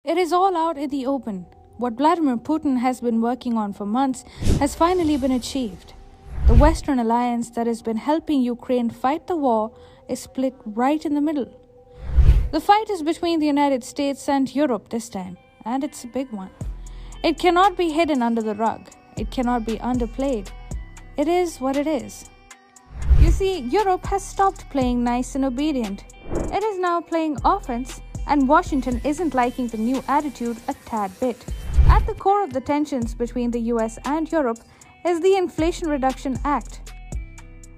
It is all out in the open. What Vladimir Putin has been working on for months has finally been achieved. The Western alliance that has been helping Ukraine fight the war is split right in the middle. The fight is between the United States and Europe this time, and it's a big one. It cannot be hidden under the rug. It cannot be underplayed. It is what it is. You see, Europe has stopped playing nice and obedient. It is now playing offense, and Washington isn't liking the new attitude a tad bit. At the core of the tensions between the US and Europe is the Inflation Reduction Act.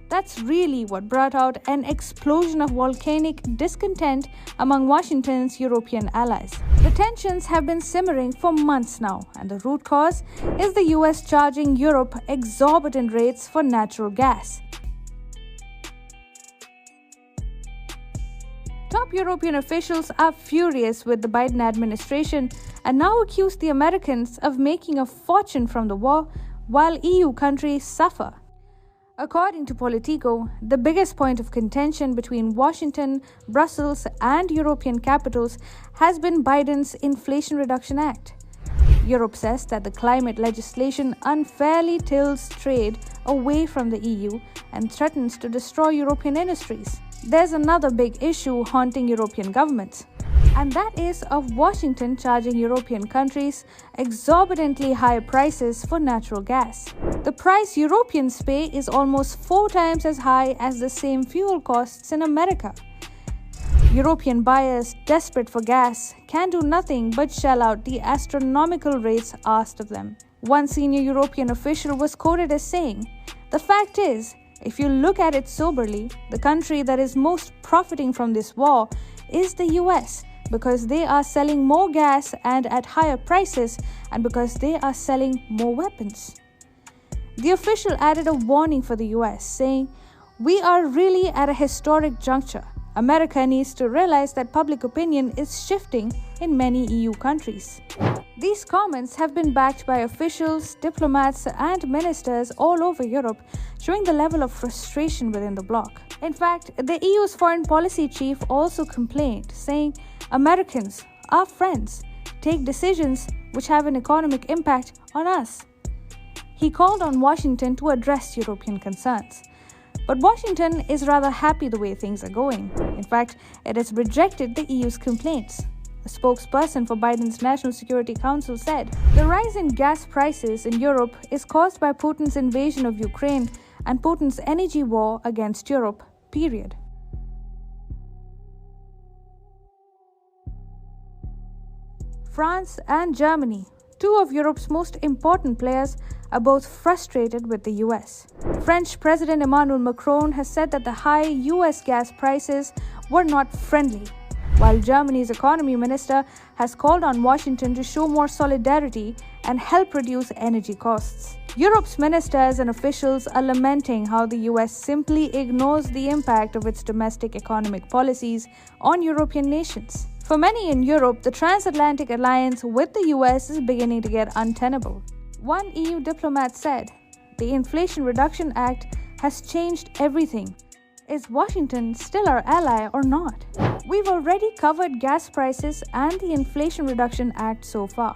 That's really what brought out an explosion of volcanic discontent among Washington's European allies. The tensions have been simmering for months now, and the root cause is the US charging Europe exorbitant rates for natural gas. Top European officials are furious with the Biden administration and now accuse the Americans of making a fortune from the war while EU countries suffer. According to Politico, the biggest point of contention between Washington, Brussels, and European capitals has been Biden's Inflation Reduction Act. Europe says that the climate legislation unfairly tilts trade away from the EU and threatens to destroy European industries. There's another big issue haunting European governments, and that is of Washington charging European countries exorbitantly high prices for natural gas. The price Europeans pay is almost 4 times as high as the same fuel costs in America. European buyers, desperate for gas, can do nothing but shell out the astronomical rates asked of them. One senior European official was quoted as saying, "The fact is, if you look at it soberly, the country that is most profiting from this war is the US, because they are selling more gas and at higher prices, and because they are selling more weapons." The official added a warning for the US, saying, "We are really at a historic juncture. America needs to realize that public opinion is shifting in many EU countries." These comments have been backed by officials, diplomats, and ministers all over Europe, showing the level of frustration within the bloc. In fact, the EU's foreign policy chief also complained, saying, "Americans, our friends, take decisions which have an economic impact on us." He called on Washington to address European concerns. But Washington is rather happy the way things are going. In fact, it has rejected the EU's complaints. A spokesperson for Biden's National Security Council said, "The rise in gas prices in Europe is caused by Putin's invasion of Ukraine and Putin's energy war against Europe, period." France and Germany, two of Europe's most important players, are both frustrated with the US. French President Emmanuel Macron has said that the high US gas prices were not friendly, while Germany's economy minister has called on Washington to show more solidarity and help reduce energy costs. Europe's ministers and officials are lamenting how the US simply ignores the impact of its domestic economic policies on European nations. For many in Europe, the transatlantic alliance with the US is beginning to get untenable. One EU diplomat said, "The Inflation Reduction Act has changed everything. Is Washington still our ally or not? We've already covered gas prices and the Inflation Reduction Act so far.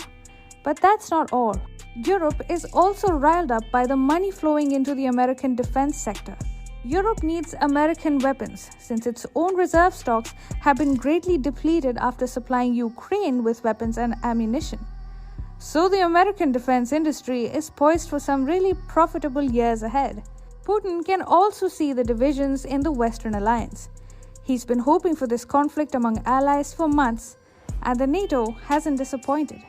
But that's not all. Europe is also riled up by the money flowing into the American defense sector. Europe needs American weapons, since its own reserve stocks have been greatly depleted after supplying Ukraine with weapons and ammunition. So the American defense industry is poised for some really profitable years ahead." Putin can also see the divisions in the Western alliance. He's been hoping for this conflict among allies for months, and the NATO hasn't disappointed.